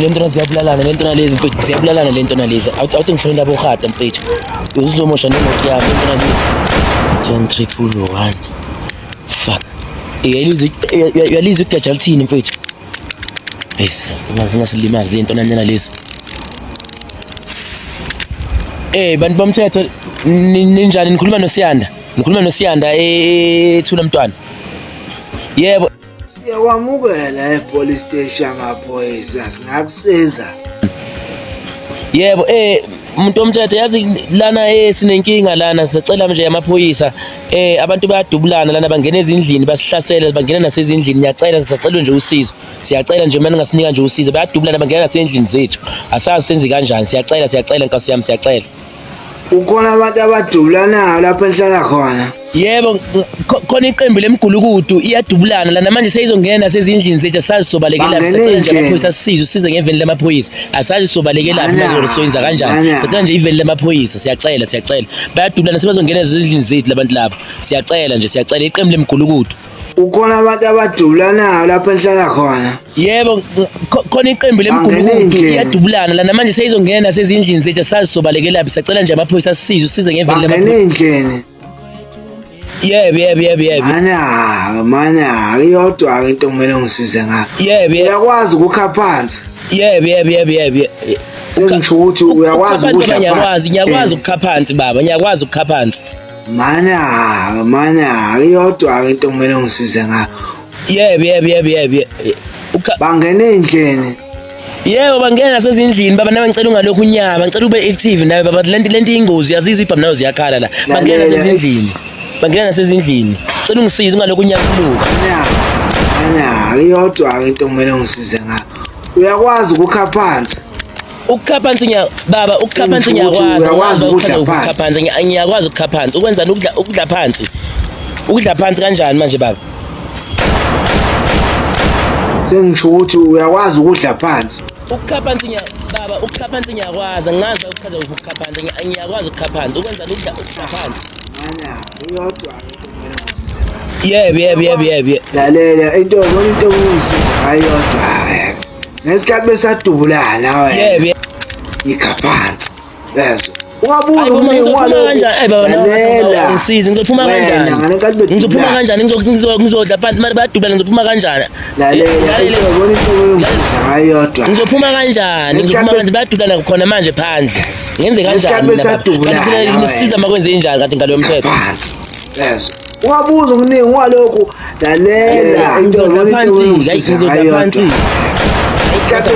lento ziyabulalana lento nalezi mfethu ziyabulalana lento nalezi awuthi ngifuna abohada mfethu uzomosha nemoto yami lento nalezi 10311 fuck yalizwe ukujaja lithini mfethu singasilimazi lento nalezi bantu bomthetho ninjani nikhuluma noSiyanda ethula mntwana yebo Siyakwamukela epolice station ngaphoyisa singakusiza. Yebo umuntu omthetho yazi lana sinenkinga lana sicela nje amaphoyisa abantu bayadubulana lana bangena ezindlini basihlasela bangena nasezindlini ngiyacela sisacela nje usizo siyacela nje manje ngasinika nje usizo bayadubulana bangena nasezindlini zethu asazi senze kanjani siyacela nkosi yami siyacela. Ukhona abantu abadubulanayo lapha enhlala khona. Yebo khona iqembu lemgulukudu iyadubulana lana manje seyizongena nasezindlini zethu asazi sobalekela sicela nje amaphoyisa size ngeveni lamaphoyisa asazi sobalekela manje soyenza kanjani sicela nje iveni lamaphoyisa siyacela bayadubulana sebazongena ezindlini zethu labantu labo siyacela iqembu lemgulukudu. Ukhona abantu abadubulanayo lapha enhlala khona. Yebo khona iqembu lemgulukudu iyadubulana lana manje seyizongena nasezindlini zethu asazi sobalekela sicela nje amaphoyisa size ngeveni lamaphoyisa. Yebo. Mana, iyodwa into kumele ngisize ngayo. Yebo. Uyakwazi ukukha phansi. Yebo. Sengisho ukuthi uyakwazi ukukha phansi. Ngiyakwazi ukukha phansi baba, ngiyakwazi ukukha phansi. Mana, iyodwa into kumele ngisize ngayo. Yebo. Bangena endlini. Yebo bangena nasezindlini baba nawe ngicela ungalokhu unyama, ngicela ube active nawe baba lento ingozi yazizwa ibhamu nayo ziyakhala la. Bangena nasezindlini. Ngicela ungisize ungalokhu unyakuluka. Mana, iyodwa into kumele ngisize ngayo. Uyakwazi ukukha phansi. Ukukha phansi baba ukukha phansi ngiyakwazi ukukha phansi ngiyakwazi ukukha phansi ukwenza ukudla phansi. Ukudla phansi kanjani manje baba? Sengisho ukuthi uyakwazi ukudla phansi. Ukukha phansi baba ukukha phansi ngiyakwazi angazi ukuchaza ukukha phansi ngiyakwazi ukukha phansi ukwenza ukudla phansi. Mana iyodwa Yebo. Lalela into ngiyisiza ayodwa. Nesikhathi besadubulana wena. Yebo. Ikha phansi. Lezo. Ungabuza ngizophuma kanjani baba ngisize ngizophuma kanjani ngizodla phansi manje bayadubulana ngizophuma kanjani lalela ngizophuma kanjani bayadubulana khona manje phandle ngenze kanjani kanti nisiza makwenze injani kanti ngalo yomthetho lezo ungabuza umningi walokhu lalela ngizodla phansi kodwa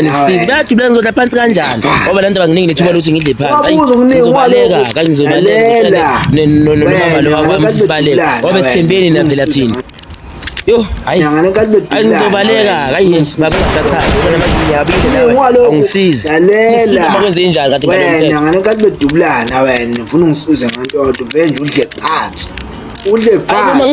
nisize bayadubulana ngizodla phansi kanjani ngoba lanto banginingi nethuba lokuthi ngidle phansi ngizobaleka ngizobaleka nomama lo wakwami sibaleka ngoba sithembeni navela thina yo hayi ngizobaleka baba ngathatha bona manje ngiyabile nawe angisize ngisiza makwenze injani kanti ngalo mthetho ngane bedubulana wena ufuna ungisize nganto vele nje udle phansi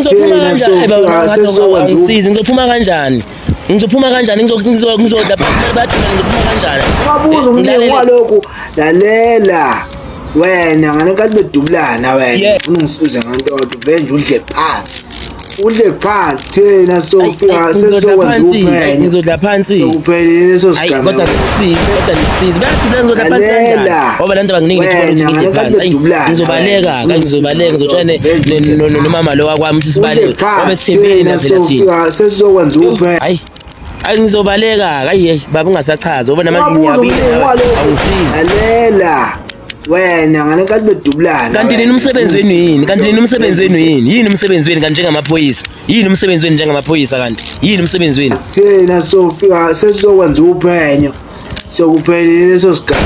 ngizophuma kanjani ngizodla phansi badubulana ngizophuma kanjani ungabuza umningi walokhu lalela wena ngane bedubulana wena ufuna ungisize nganto vele nje udle phansi thina sofika sesokwenza ngizodla phansi sokuphelile leso sigaba kodwa nisize bayadubulana ngizodla phansi kanjani ngoba lanto banginingi ethuba lokuthi ngidle phansi ngizobaleka ngizotshane nomama lo wakwami ukuthi sibaleke ngoba sithembeni navela thina sesokwenza uphela hayi ngizobaleka baba ungasachaza ngoba namanje ngiyabile awusizi lalela wena ngane bedubulana kanti nini umsebenzi wenu yini yini umsebenzi wenu kanti njengamaphoyisa yini umsebenzi wenu njengamaphoyisa kanti yini umsebenzi wenu thina sofika sesokwenza uphenyo sokuphelile leso sigaba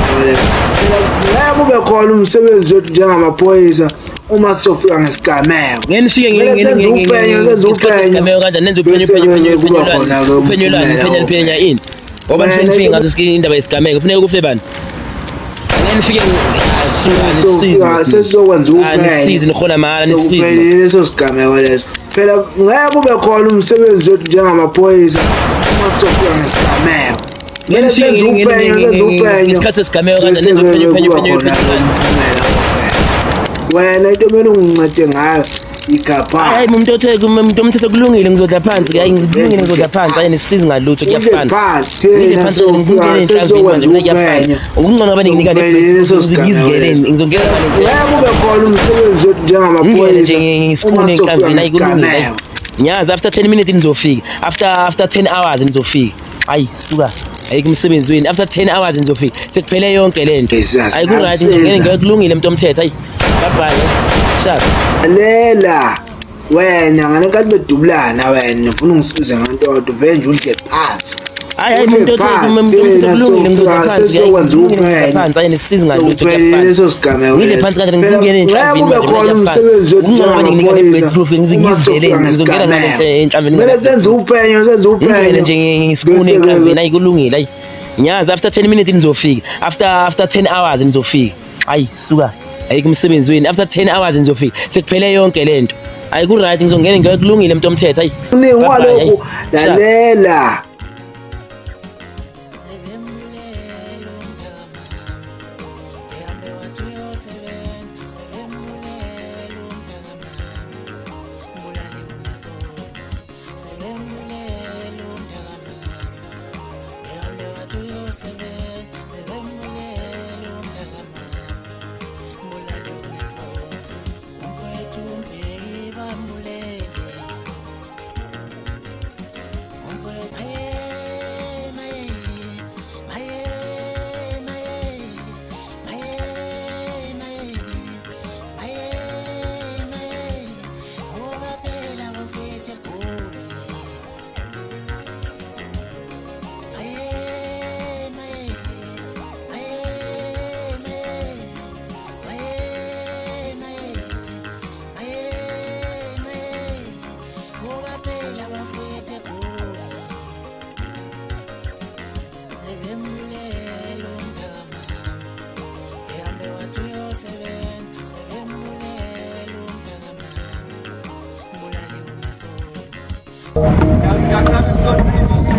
la kube khona umsebenzi wethu njengamaphoyisa uma sofika ngesigameko ngenifike ngesigameko kanjani nenze uphenyo ini ngoba nifike ngathi sikini indaba yesigameko kufanele kufe bani ngenifike sesokwenza nisize nikhona mahala nisize leso sigameko leso phela ngeke kube khona umsebenzi wethu njengamaphoyisa uma sofika ngesigameko ngesikhathi sesigameko kanjani nenze uphenyo wena into kumele ungincede ngayo igapha umuntu omthetho kulungile ngizodla phansi hayi ngilungile ngizodla phansi hayi nesisizi ngalutho kuyafana ngidle phansi ngikungena enhlanzini manje mina kuyafana ukungcono abaninginika ngizigele ngizongena kube khona umsebenzi othi njengamaphoyisa ngisikune enhlanzini hayi kulungile nyazi after 10 minutes nizofika after 10 hours nizofika hayi suka ayike umsebenzi wenu after 10 hours nizofika sekuphele yonke lento hayi ku right ngizongena ngikulungile umuntu omthetho hayi bye bye shaka lela wena ngale kathi bedubulana wena ngifuna ungisize ngantodo vele nje udle phansi hayi umuntu omthetho kulungile ngizodla phansi phansi hayi nesisizi ngalutho kuyafana leso sigameko ngidle phansi kanti ngikungena enhlanzini kube khona umsebenzi othi ungcono abaninginika ne-bulletproof ngizigele ngizongena ngale enhlanzini kumele senze uphenyo nje ngisikune enhlanzini hayi kulungile hayi nyazi after 10 minutes nizofika after 10 hours nizofika hayi suka ayike umsebenzi wenu after 10 hours nizofika sekuphele yonke lento hayi ku right ngizongena ngikulungile umuntu omthetho hayi walokhu lalela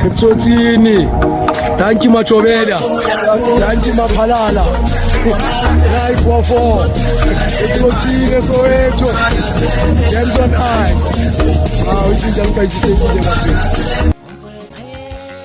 Ebutsotsini danki Machobela danki Maphalala live for Ebutsotsini Soweto Jameson I ishinja ngibhayisise nje